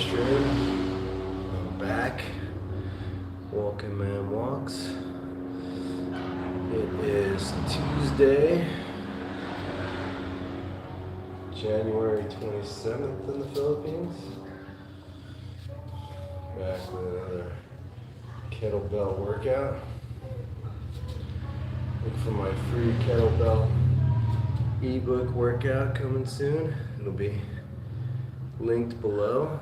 stream. I'm back. Walking Man Walks. It is Tuesday, January 27th in the Philippines. Back with another kettlebell workout. Look for my free kettlebell ebook workout coming soon. It'll be linked below.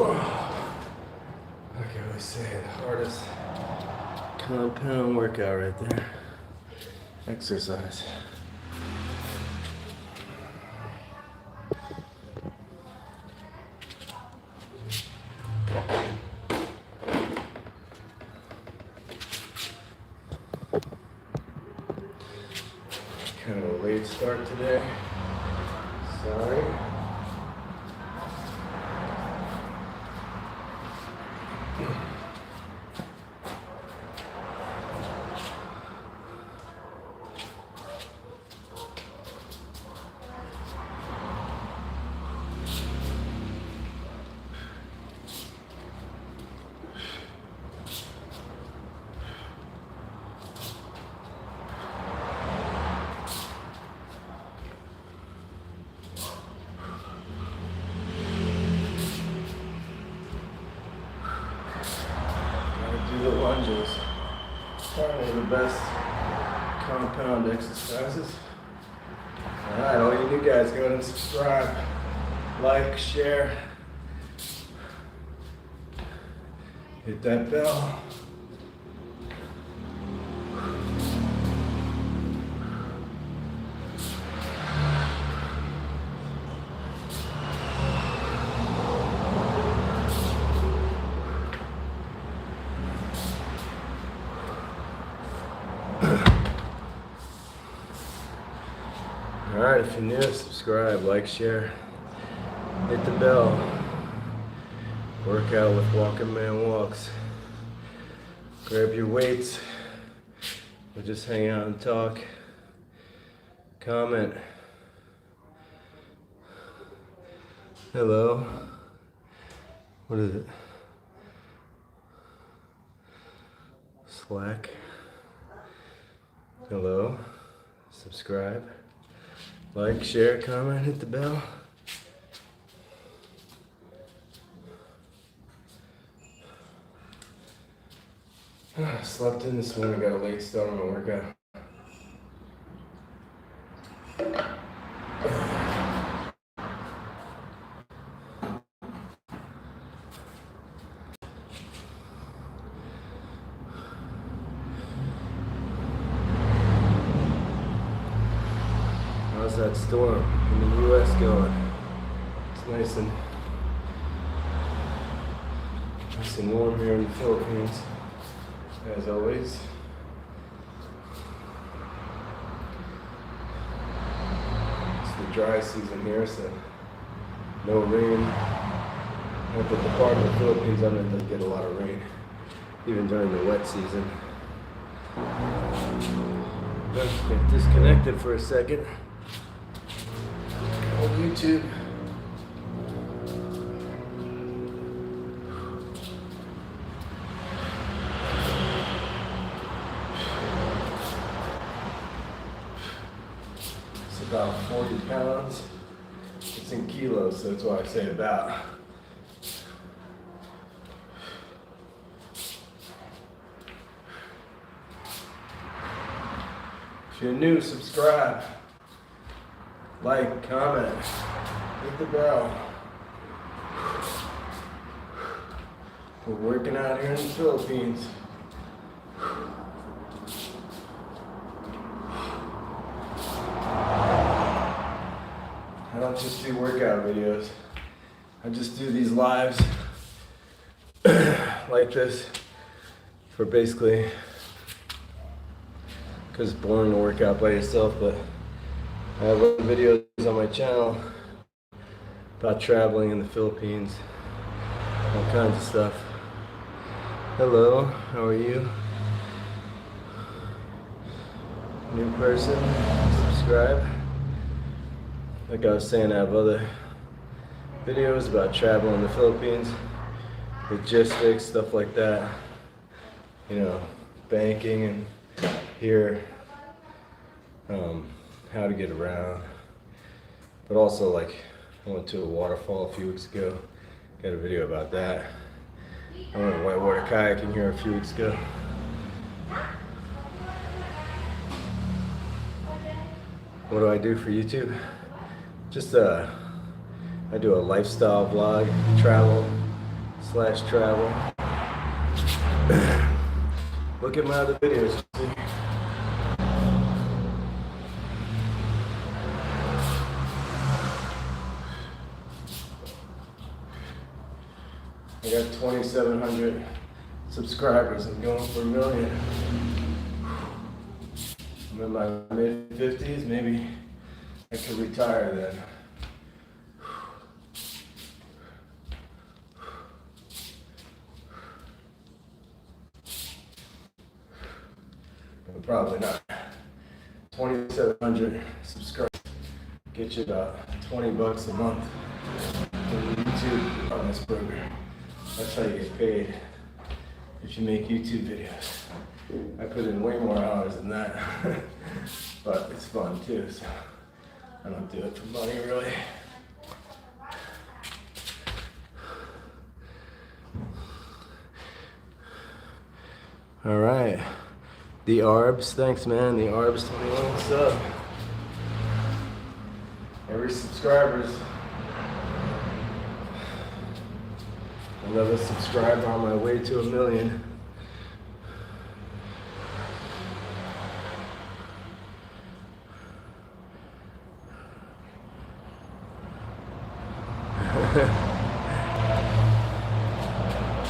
I can really say the hardest compound workout right there. Exercise. Kind of a late start today. Sorry. Do the lunges. Probably the best compound exercises. Alright, all you new guys, go ahead and subscribe, like, share, hit that bell. Alright, if you're new, subscribe, like, share, hit the bell. Work out with Walking Man Walks. Grab your weights. We'll just hang out and talk. Comment. Hello. What is it? Slack. Hello. Subscribe. Like, share, comment, hit the bell. Slept in this morning, got a late start on my workout. How's that storm in the U.S. going? It's nice and warm here in the Philippines, as always. It's the dry season here, so no rain. Not that the part of the Philippines I'm in doesn't get a lot of rain, even during the wet season. Let's get disconnected for a second. On YouTube. It's about 40 pounds. It's in kilos, so that's why I say about. If you're new, subscribe. Like, comment, hit the bell. We're working out here in the Philippines. I don't just do workout videos. I just do these lives like this for basically, because it's boring to work out by yourself, but I have videos on my channel about traveling in the Philippines, all kinds of stuff. Hello, how are you? New person, subscribe. Like I was saying, I have other videos about traveling in the Philippines, logistics, stuff like that. You know, banking and here, how to get around. But also, like, I went to a waterfall a few weeks ago. Got a video about that. I went whitewater kayaking here a few weeks ago. What do I do for YouTube? Just I do a lifestyle vlog, travel/travel. Look at my other videos. See? I got 2,700 subscribers. I'm going for 1 million. I'm in my mid-50s. Maybe I could retire then. But probably not. 2,700 subscribers get you about $20 a month on YouTube on this program. That's how you get paid if you make YouTube videos. I put in way more hours than that, but it's fun too, so I don't do it for money really. All right, the Arbs, thanks man, the Arbs 21 sub. Every subscriber's another subscriber on my way to 1 million.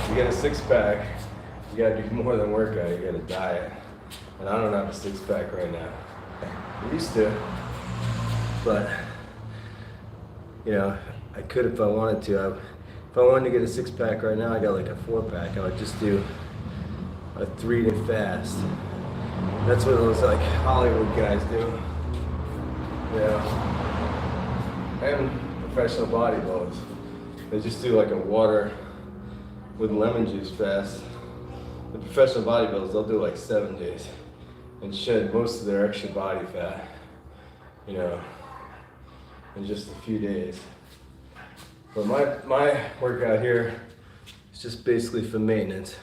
You get a six-pack, you gotta do more than workout, you gotta diet. And I don't have a six-pack right now. I used to, but you know, I could if I wanted to. If I wanted to get a six-pack right now, I got like a 4-pack. I would just do a 3-day fast. That's what those like Hollywood guys do. Yeah. And professional bodybuilders. They just do like a water with lemon juice fast. The professional bodybuilders, they'll do like 7 days and shed most of their extra body fat, you know, in just a few days. But my workout here is just basically for maintenance.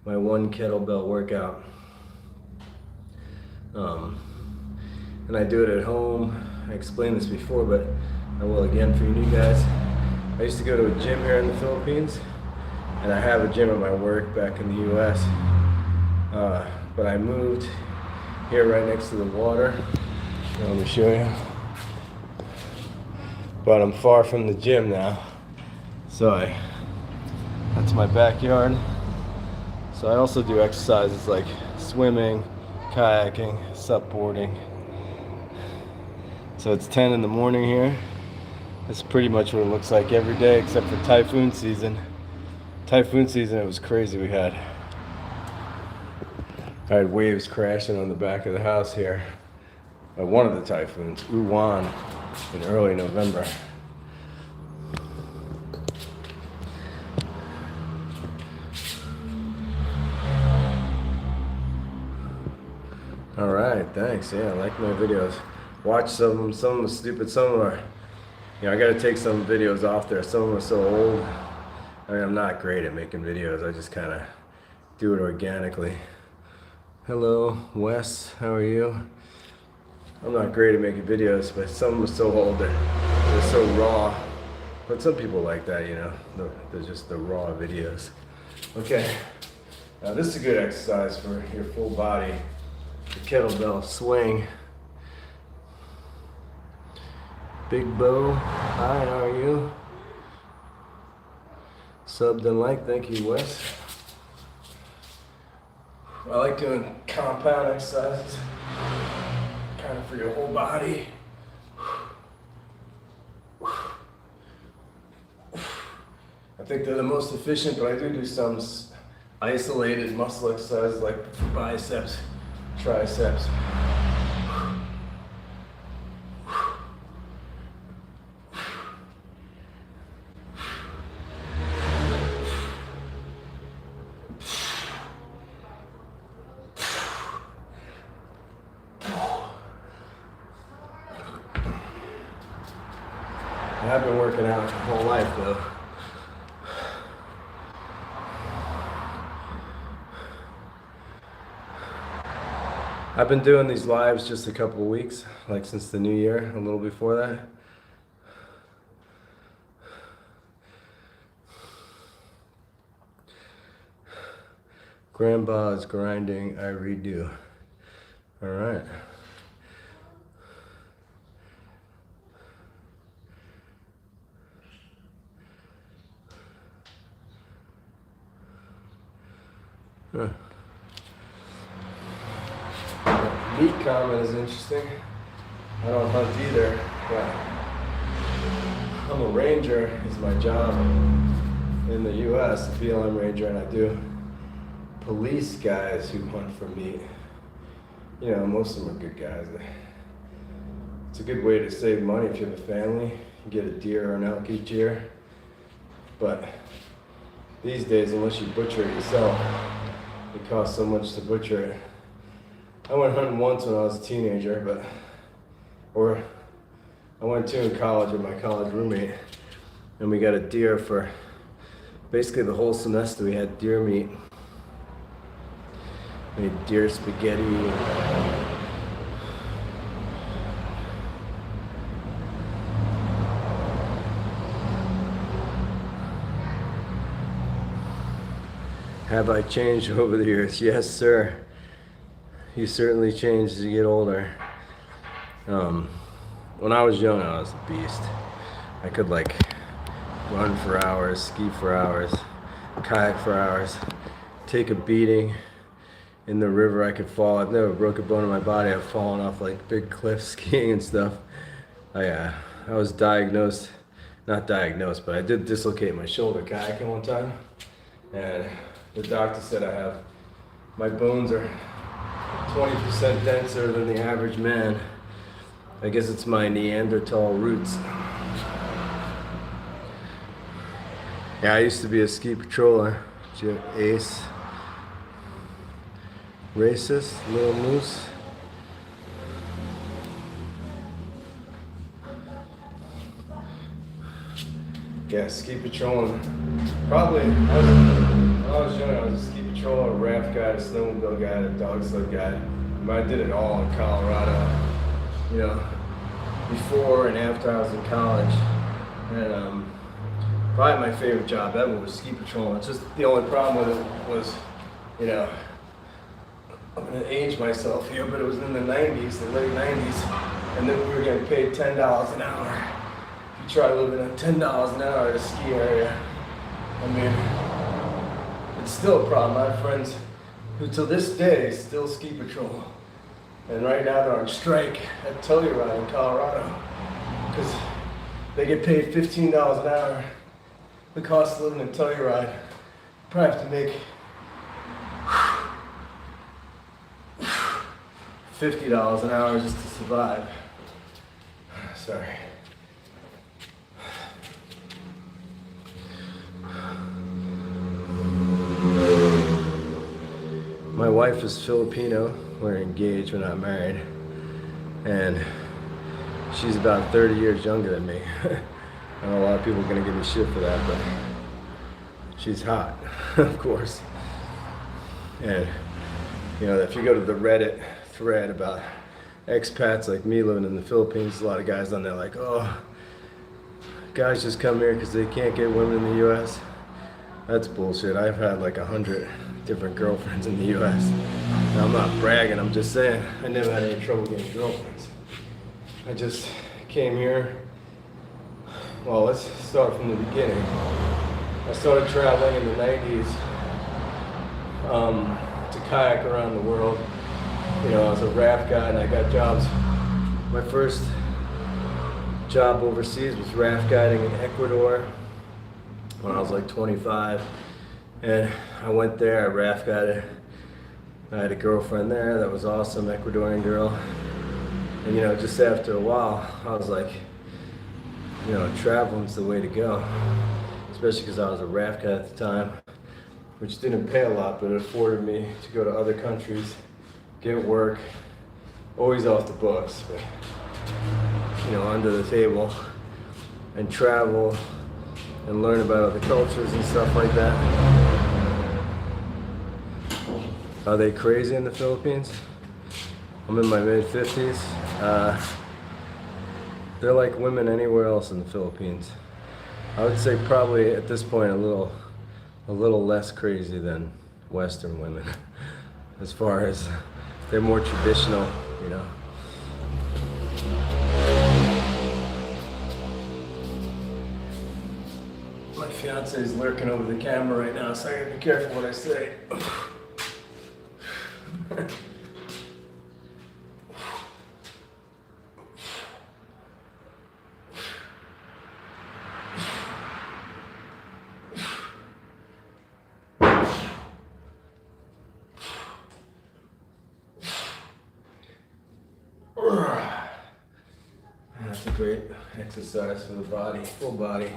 My 1 kettlebell workout. And I do it at home. I explained this before, but I will again for you new guys. I used to go to a gym here in the Philippines, and I have a gym at my work back in the US. But I moved here right next to the water. Let me show you. But I'm far from the gym now. So that's my backyard. So I also do exercises like swimming, kayaking, supboarding. So it's 10 in the morning here. That's pretty much what it looks like every day except for typhoon season. Typhoon season, it was crazy. We had waves crashing on the back of the house here. One of the typhoons, Uwan, in early November. All right, thanks. Yeah, I like my videos. Watch some of them. Some of them are stupid. Some of them are, you know, I got to take some videos off there. Some of them are so old. I mean, I'm not great at making videos. I just kind of do it organically. Hello, Wes. How are you? I'm not great at making videos, but some of them are so old, they're so raw. But some people like that, you know. They're just the raw videos. Okay. Now this is a good exercise for your full body. The kettlebell swing. Big Bo, hi, how are you? Subbed and like, thank you, Wes. I like doing compound exercises, kind of for your whole body. I think they're the most efficient, but I do some isolated muscle exercises like for biceps, triceps. I've been working out my whole life though. I've been doing these lives just a couple of weeks, like since the new year, a little before that. Grandpa's grinding, I redo. All right. Huh. Meat comment is interesting. I don't hunt either, but I'm a ranger, is my job in the US, a BLM ranger, and I do police guys who hunt for meat. You know, most of them are good guys. It's a good way to save money if you have a family. You get a deer or an elk each year. But these days, unless you butcher it yourself, it costs so much to butcher it. I went hunting once when I was a teenager, or I went to in college with my college roommate, and we got a deer for basically the whole semester. We had deer meat. We had deer spaghetti. Have I changed over the years? Yes, sir. You certainly change as you get older. When I was young, I was a beast. I could like run for hours, ski for hours, kayak for hours, take a beating in the river. I could fall. I've never broke a bone in my body. I've fallen off like big cliffs skiing and stuff. I was diagnosed, not diagnosed, but I did dislocate my shoulder kayaking one time. And the doctor said my bones are 20% denser than the average man. I guess it's my Neanderthal roots. Yeah, I used to be a ski patroller. Ace. Racist, little moose. Yeah, ski patrolling. Probably, when I was young, I was a ski patroller, a raft guide, a snowmobile guide, a dog sled guide. I did it all in Colorado, you know, before and after I was in college. And probably my favorite job ever was ski patrolling. It's just the only problem with it was, you know, I'm gonna age myself here, but it was in the 90s, the late 90s, and then we were getting paid $10 an hour. If you try living on $10 an hour at a ski area, I mean, it's still a problem. I have friends who to this day still ski patrol. And right now they're on strike at Telluride in Colorado because they get paid $15 an hour. The cost of living in Telluride, you probably have to make $50 an hour just to survive. Sorry. My wife is Filipino. We're engaged, we're not married. And she's about 30 years younger than me. I know a lot of people are gonna give me shit for that, but she's hot, of course. And you know, if you go to the Reddit thread about expats like me living in the Philippines, a lot of guys on there like, oh, guys just come here because they can't get women in the US. That's bullshit. I've had like 100 different girlfriends in the US. Now, I'm not bragging, I'm just saying I never had any trouble getting girlfriends. I just came here. Well, let's start from the beginning. I started traveling in the 90s to kayak around the world. You know, I was a raft guide and I got jobs. My first job overseas was raft guiding in Ecuador. when I was like 25. And I went there, I had a girlfriend there that was awesome, Ecuadorian girl. And you know, just after a while, I was like, you know, traveling's the way to go. Especially because I was a raft guy at the time, which didn't pay a lot, but it afforded me to go to other countries, get work, always off the books, but, you know, under the table, and travel and learn about other cultures and stuff like that. Are they crazy in the Philippines? I'm in my mid-50s. They're like women anywhere else in the Philippines. I would say probably at this point a little less crazy than Western women, as far as they're more traditional, you know. My fiance is lurking over the camera right now, so I gotta be careful what I say. That's a great exercise for the body, full body.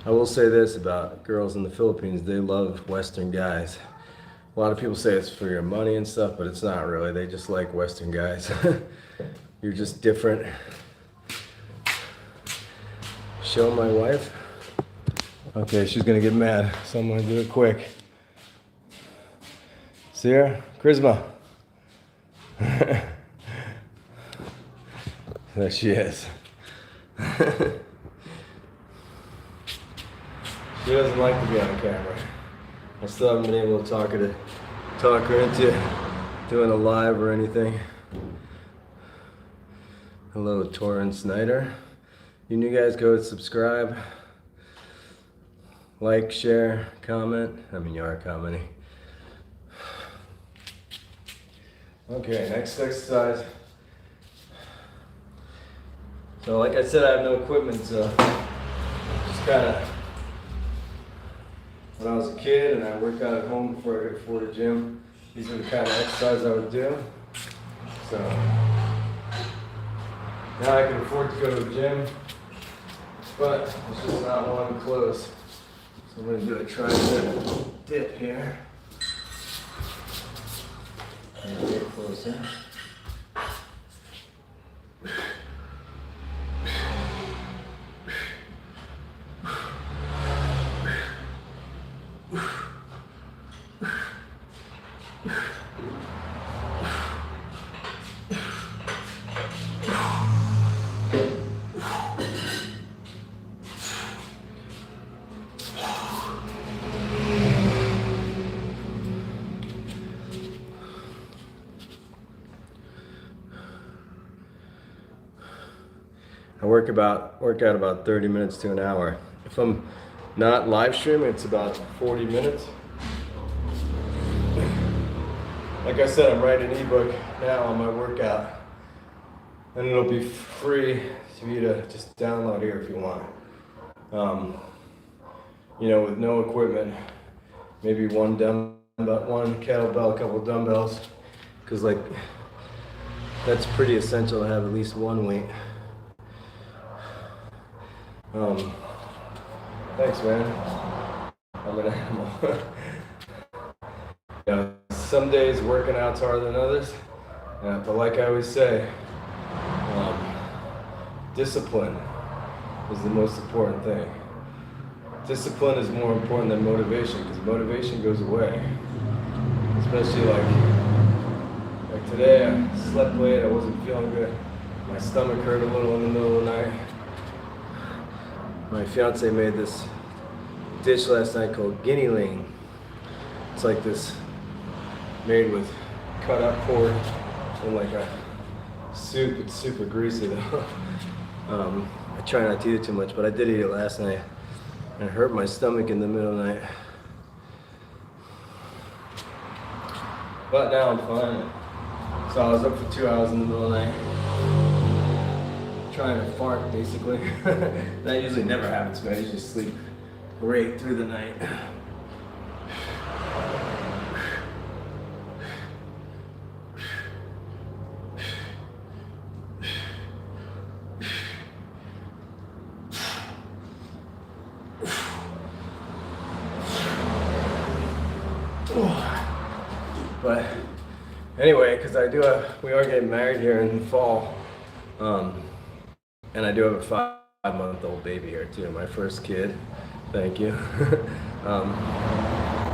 I will say this about girls in the Philippines, they love Western guys. A lot of people say it's for your money and stuff, but it's not really. They just like Western guys. You're just different. Show my wife. Okay, she's gonna get mad, so I'm gonna do it quick. See her? Charisma. There she is. She doesn't like to be on camera. I still haven't been able to talk her into doing a live or anything. Hello, Torrin Snyder. You new guys, go subscribe, like, share, comment. I mean, you are commenting. Okay, next exercise. So like I said, I have no equipment, so just kind of, when I was a kid and I worked out at home before I could afford a gym, these are the kind of exercises I would do. So now I can afford to go to a gym, but it's just not one close. So I'm going to do a tricep dip here. And get closer. I work out about 30 minutes to an hour. If I'm not live streaming, it's about 40 minutes. Like I said, I'm writing an ebook now on my workout, and it'll be free for you to just download here if you want. You know, with no equipment, maybe one kettlebell, a couple dumbbells, because like that's pretty essential to have at least one weight. Thanks, man. I'm an animal. You know, some days working out's harder than others, but like I always say, discipline is the most important thing. Discipline is more important than motivation, because motivation goes away. Especially like today, I slept late, I wasn't feeling good. My stomach hurt a little in the middle of the night. My fiance made this dish last night called guinea ling. It's like this made with cut up pork and like a soup. It's super greasy though. I try not to eat it too much, but I did eat it last night. And it hurt my stomach in the middle of the night. But now I'm fine. So I was up for 2 hours in the middle of the night, trying to fart basically. That usually never happens, but I usually sleep great through the night. But anyway, because we are getting married here in the fall, and I do have a 5-month-old baby here too, my first kid. Thank you.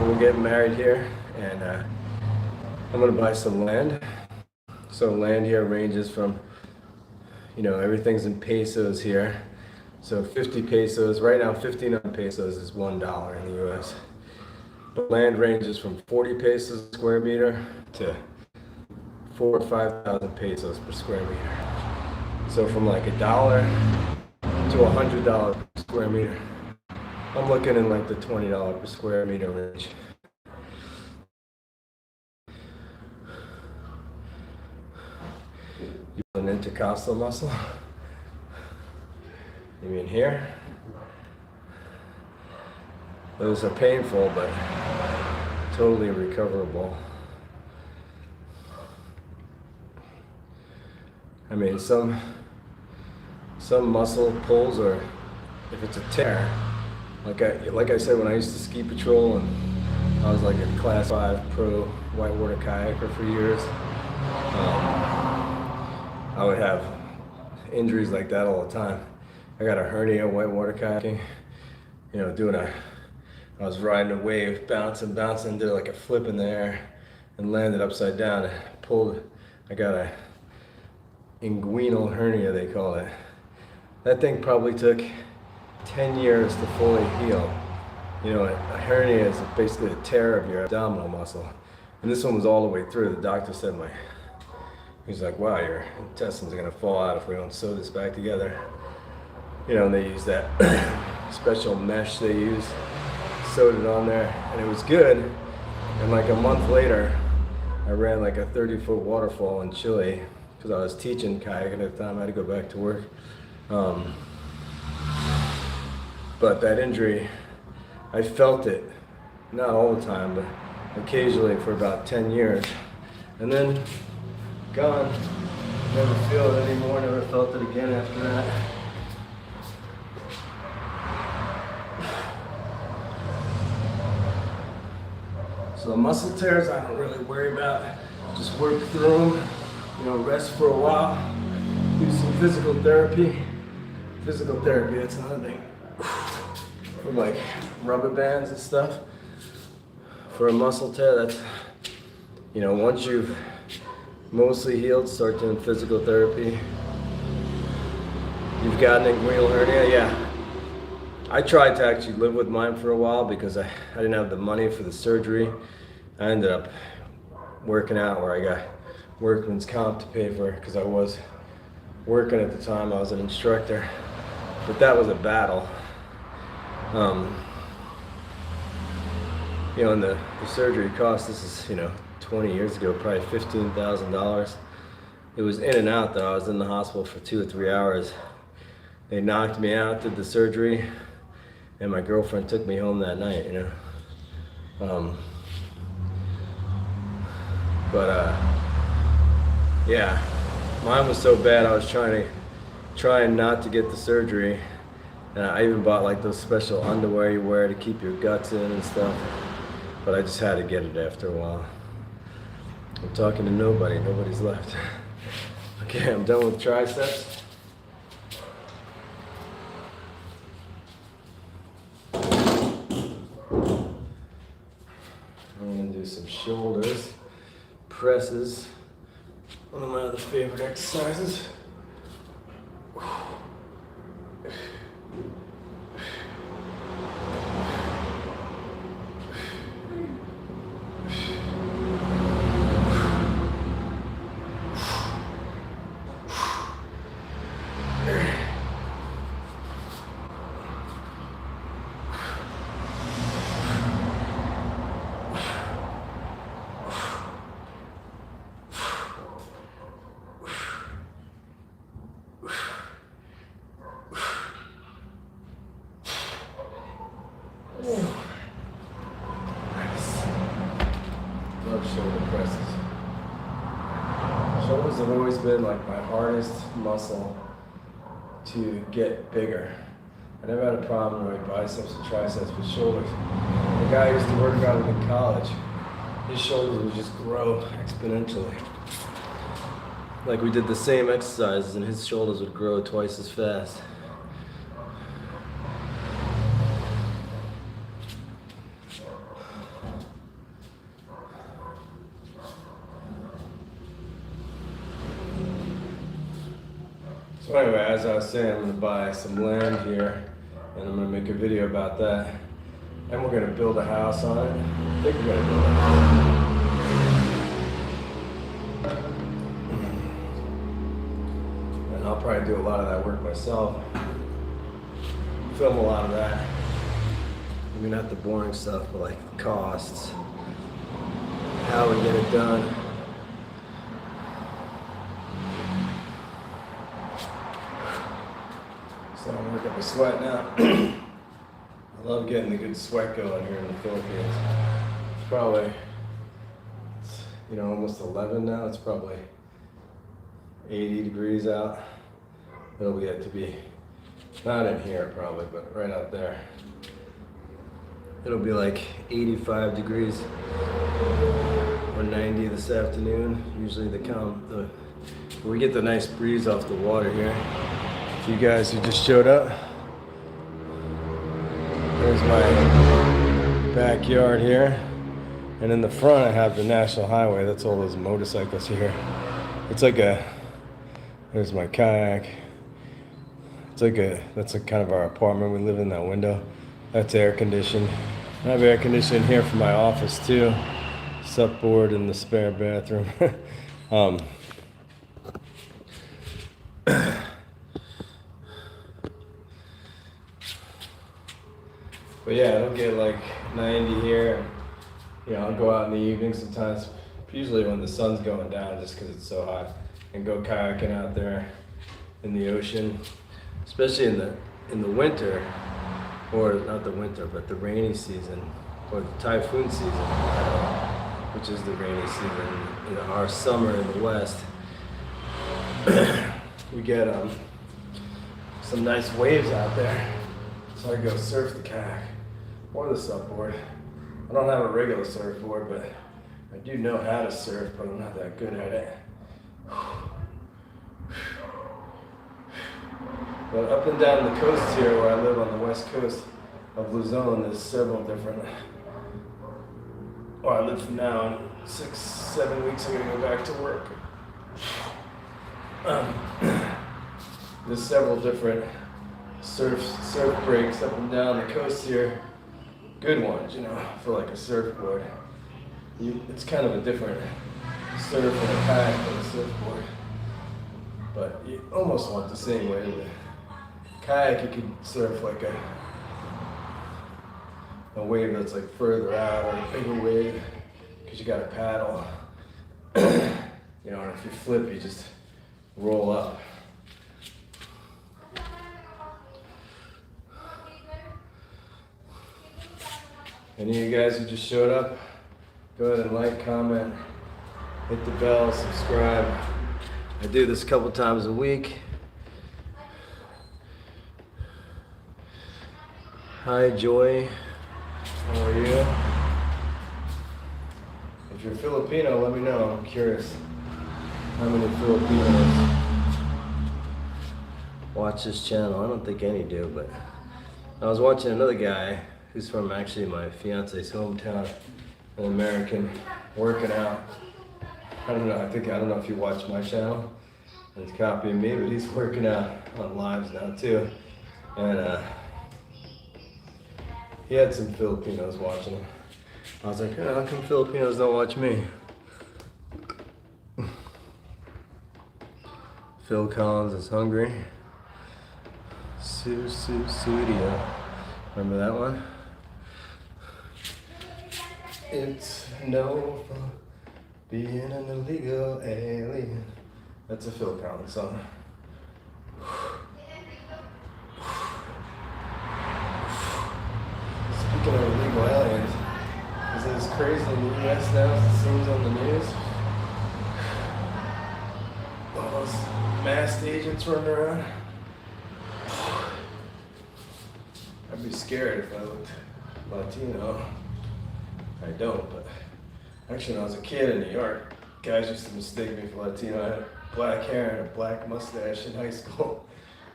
We're getting married here, and I'm gonna buy some land. So land here ranges from, everything's in pesos here. So 50 pesos, right now 59 pesos is $1 in the US. But land ranges from 40 pesos a square meter to 4,000 or 5,000 pesos per square meter. So from like $1 to $100 per square meter. I'm looking in like the $20 per square meter range. You have an intercostal muscle? You mean here? Those are painful, but totally recoverable. I mean, some muscle pulls, or if it's a tear, like I said, when I used to ski patrol and I was like a class 5 pro whitewater kayaker for years, I would have injuries like that all the time. I got a hernia whitewater kayaking, I was riding a wave, bouncing, did like a flip in the air and landed upside down. I got a inguinal hernia, they call it. That thing probably took 10 years to fully heal. A hernia is basically a tear of your abdominal muscle. And this one was all the way through. The doctor said he's like, wow, your intestines are gonna fall out if we don't sew this back together. And they use that special mesh they use, sewed it on there, and it was good. And like a month later, I ran like a 30-foot waterfall in Chile because I was teaching kayaking at the time. I had to go back to work. But that injury, I felt it, not all the time, but occasionally for about 10 years. And then gone, never feel it anymore, never felt it again after that. So the muscle tears, I don't really worry about. Just work through them, rest for a while, do some physical therapy. Physical therapy, that's another thing. With like rubber bands and stuff. For a muscle tear, that's, once you've mostly healed, start doing physical therapy. You've got an inguinal hernia, yeah. I tried to actually live with mine for a while because I didn't have the money for the surgery. I ended up working out where I got workman's comp to pay for it because I was working at the time. I was an instructor, but that was a battle. And the surgery cost, this is, 20 years ago, probably $15,000. It was in and out though. I was in the hospital for 2 or 3 hours. They knocked me out, did the surgery, and my girlfriend took me home that night, Yeah, mine was so bad I was trying not to get the surgery. And I even bought like those special underwear you wear to keep your guts in and stuff. But I just had to get it after a while. I'm talking to nobody, nobody's left. Okay, I'm done with triceps. I'm gonna do some shoulders, presses, one of my other favorite exercises. Shoulders have always been like my hardest muscle to get bigger. I never had a problem with biceps and triceps, but shoulders. The guy I used to work out with in college, his shoulders would just grow exponentially. Like we did the same exercises and his shoulders would grow twice as fast. So anyway, as I was saying, I'm gonna buy some land here and I'm gonna make a video about that. And we're gonna build a house on it. I think we're gonna build a house. And I'll probably do a lot of that work myself. Film a lot of that. I mean, not the boring stuff, but like costs, how we get it done. So I'm working up a sweat now. I love getting the good sweat going here in the Philippines. It's probably, almost 11 now. It's probably 80 degrees out. It'll get to be, not in here probably, but right out there. It'll be like 85 degrees or 90 this afternoon. Usually we get the nice breeze off the water here. For you guys who just showed up, there's my backyard here. And in the front I have the national highway. That's all those motorcycles here. It's like there's my kayak. That's kind of our apartment. We live in that window. That's air conditioned. I have air conditioning here for my office too. Supboard in the spare bathroom. But yeah, it'll get like 90 here. I'll go out in the evening sometimes, usually when the sun's going down just because it's so hot, and go kayaking out there in the ocean, especially in the winter, or not the winter, but the rainy season, or the typhoon season, which is the rainy season. In our summer in the west, we get some nice waves out there, so I go surf the kayak or the surfboard. I don't have a regular surfboard, but I do know how to surf, but I'm not that good at it. But up and down the coast here, where I live on the west coast of Luzon, there's several different, I live from now, in 6-7 weeks I'm gonna go back to work. There's several different surf breaks up and down the coast here. Good ones, for like a surfboard. It's kind of a different surf and a kayak than a surfboard. But you almost want the same way. With a kayak, you could surf like a wave that's like further out, or a bigger wave, because you got to paddle. And if you flip, you just roll up. Any of you guys who just showed up, go ahead and like, comment, hit the bell, subscribe. I do this a couple times a week. Hi, Joy. How are you? If you're Filipino, let me know. I'm curious how many Filipinos watch this channel. I don't think any do, but I was watching another guy who's from actually my fiance's hometown, an American, working out. I don't know if you watch my channel and he's copying me, but he's working out on lives now too. And he had some Filipinos watching him. I was like, how come Filipinos don't watch me? Phil Collins is hungry. Studio. Remember that one? It's no fun being an illegal alien. That's a Phil Collins song. Speaking of illegal aliens, is it as crazy in the US now as it seems on the news? All those masked agents running around. I'd be scared if I looked Latino. I don't, but actually when I was a kid in New York, guys used to mistake me for Latino. I had black hair and a black mustache in high school.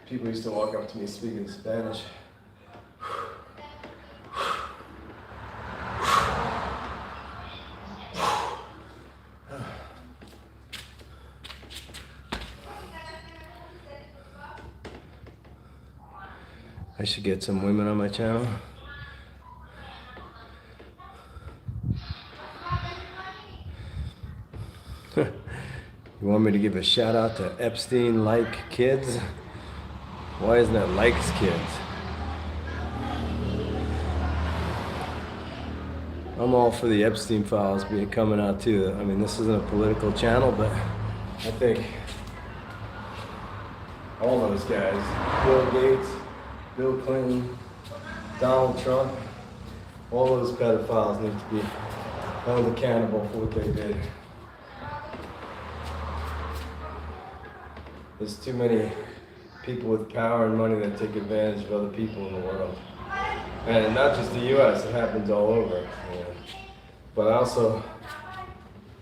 People used to walk up to me speaking Spanish. I should get some women on my channel. You want me to give a shout out to Epstein-like kids? Why isn't that likes kids? I'm all for the Epstein files coming out too. I mean, this isn't a political channel, but I think all those guys, Bill Gates, Bill Clinton, Donald Trump, all those pedophiles need to be held accountable for what they did. There's too many people with power and money that take advantage of other people in the world. And not just the US, it happens all over. You know. But also,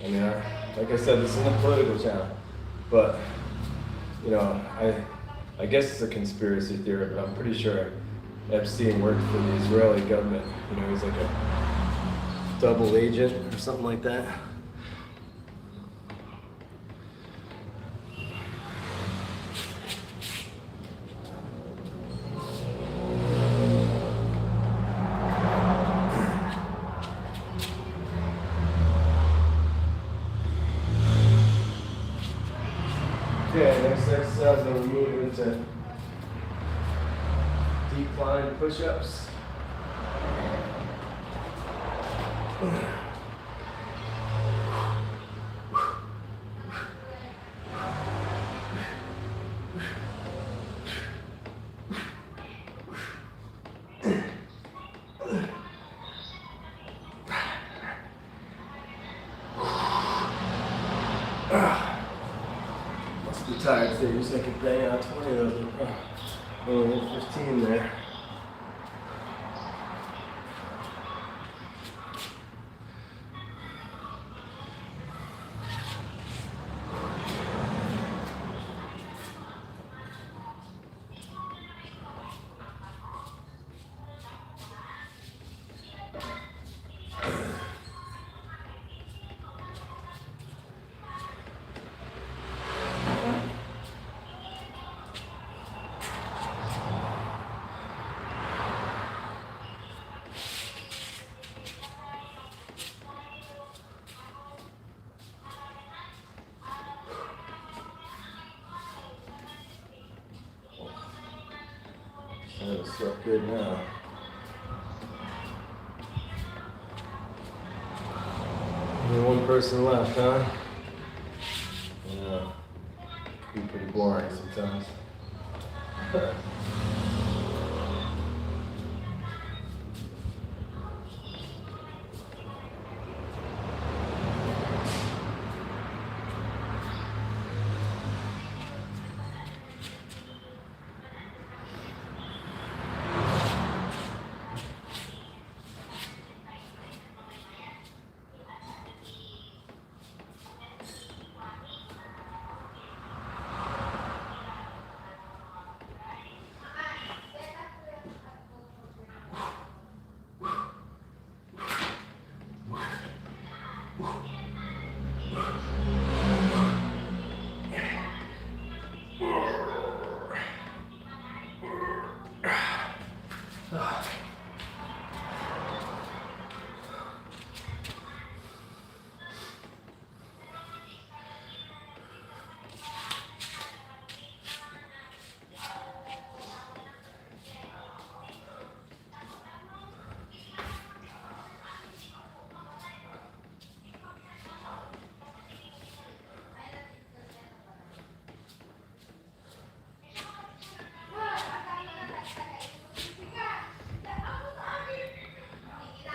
I mean, like I said, this isn't a political channel, but, you know, I guess it's a conspiracy theory, but I'm pretty sure Epstein worked for the Israeli government. You know, he's like a double agent or something like that. Okay, next exercise, I'm going to move into decline push-ups. Must be tired today, just like a bang out 20 of those. Only hit 15 there. That's so good now. Only one person left, huh? Yeah. Be pretty boring sometimes.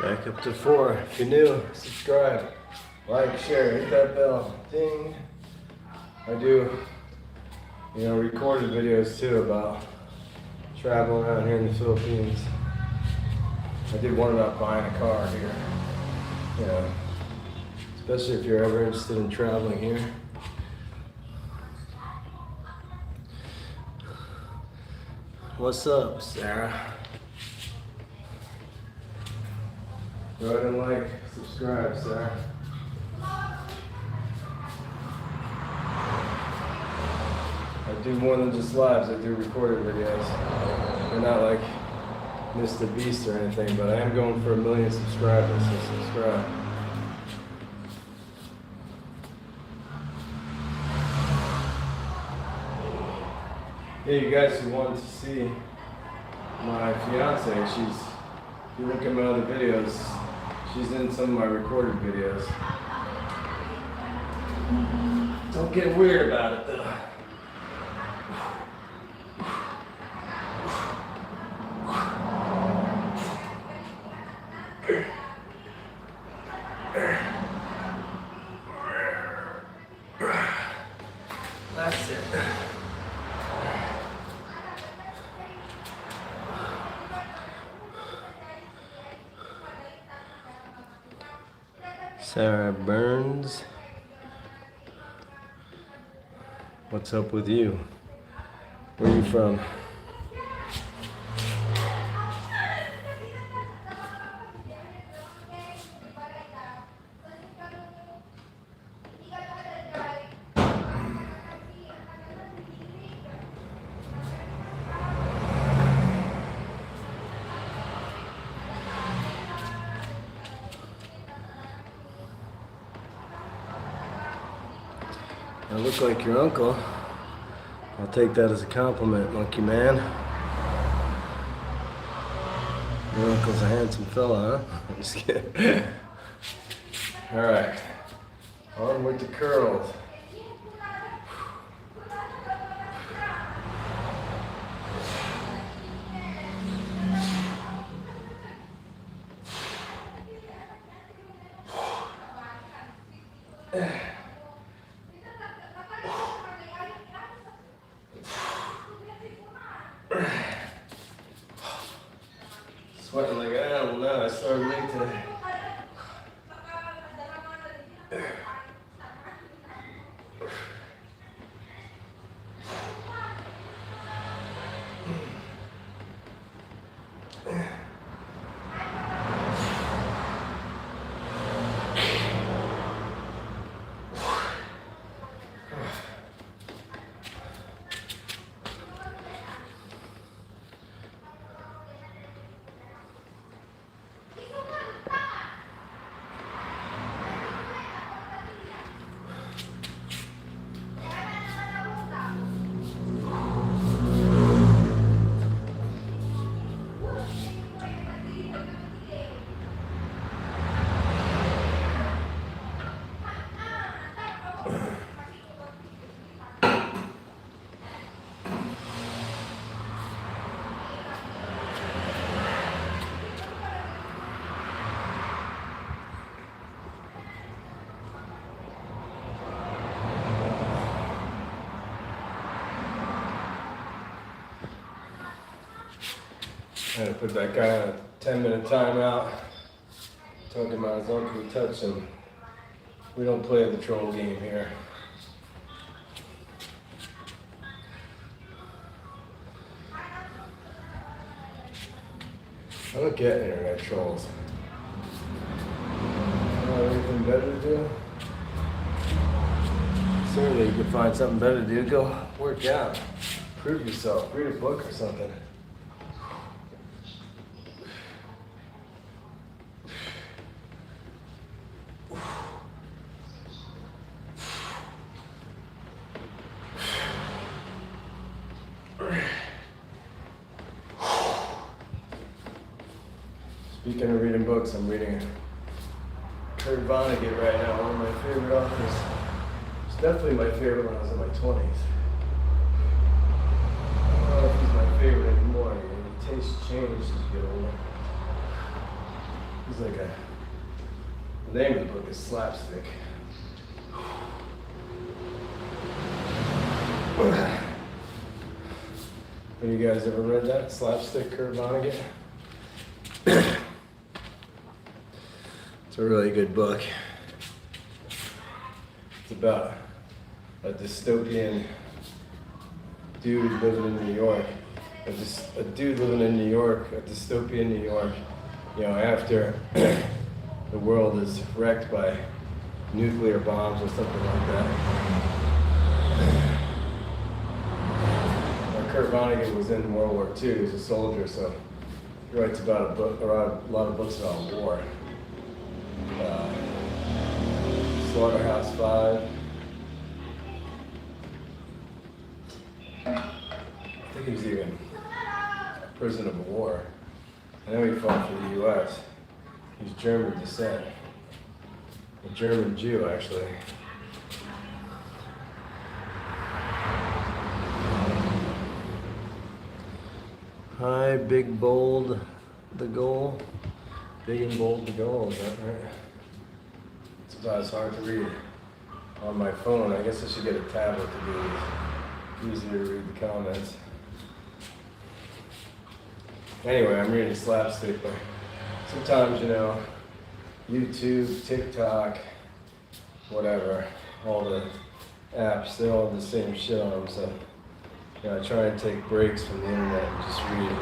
Back up to 4. If you're new, subscribe, like, share, hit that bell. Ding. I do, recorded videos too about traveling around here in the Philippines. I did one about buying a car here. Especially if you're ever interested in traveling here. What's up, Sarah? Go ahead and like, subscribe, Sarah. I do more than just lives, I do recorded videos. They're not like Mr. Beast or anything, but I am going for 1 million subscribers, so subscribe. Yeah, you guys who wanted to see my fiance, if you look at my other videos, she's in some of my recorded videos. Don't get weird about it though. That's it. Sarah Burns. What's up with you? Where are you from? I look like your uncle. I'll take that as a compliment, monkey man. Your uncle's a handsome fella, huh? I'm just kidding. Alright. On with the curls. Sweating like an animal now. I started late today. I had to put that guy on a 10-minute timeout. Talking about his uncle touch him. We don't play the troll game here. I don't get internet trolls. Anything better to do? Certainly you can find something better to do. Go work out. Prove yourself. Read a book or something. Speaking of reading books, I'm reading Kurt Vonnegut right now, one of my favorite authors. It's definitely my favorite when I was in my 20s. I don't know if he's my favorite anymore. Your taste changed as you get older. He's like the name of the book is Slapstick. Have you guys ever read that? Slapstick Kurt Vonnegut? It's a really good book. It's about a dystopian dude living in New York. A dude living in New York, a dystopian New York, you know, after the world is wrecked by nuclear bombs or something like that. Kurt Vonnegut was in World War II. He was a soldier, so he writes about a lot of books about war. Slaughterhouse-Five. I think he was even prisoner of war. I know he fought for the U.S. He's German descent. A German Jew, actually. Hi, big, bold, the goal. Big and bold, the goal, is that right? It's about as hard to read on my phone. I guess I should get a tablet to do it. Easier to read the comments. Anyway, I'm reading Slapstick, but sometimes, you know, YouTube, TikTok, whatever, all the apps, they all have the same shit on them, so you know, I try and take breaks from the internet and just read,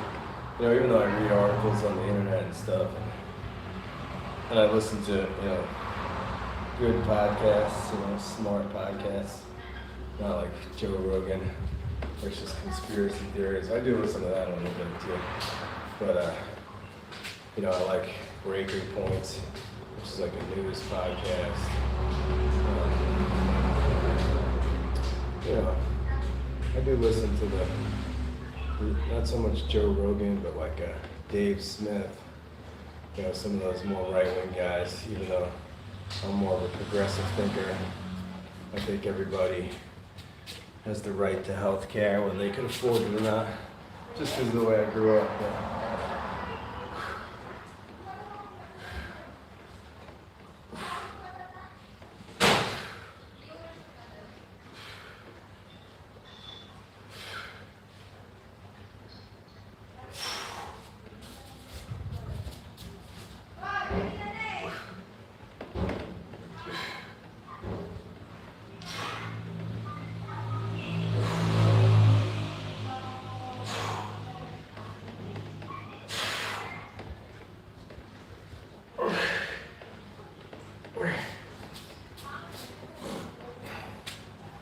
you know, even though I read articles on the internet and stuff, and I listen to, you know, good podcasts, you know, smart podcasts, not like Joe Rogan, where it's just conspiracy theories. I do listen to that a little bit too, but, you know, I like Breaking Points, which is like a news podcast. You know, I do listen to the, not so much Joe Rogan, but like Dave Smith, you know, some of those more right-wing guys, even though I'm more of a progressive thinker. I think everybody has the right to health care, whether they can afford it or not, just because of the way I grew up.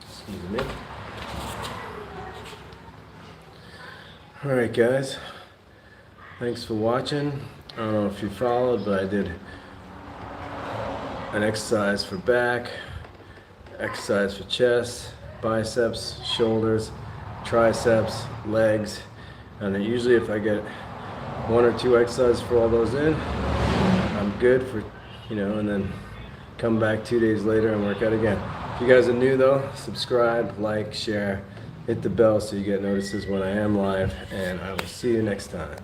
Excuse me. Alright guys, thanks for watching. I don't know if you followed, but I did an exercise for back, exercise for chest, biceps, shoulders, triceps, legs, and then usually if I get 1 or 2 exercises for all those in, I'm good for, you know, and then come back 2 days later and work out again. If you guys are new though, subscribe, like, share, hit the bell so you get notices when I am live, and I will see you next time.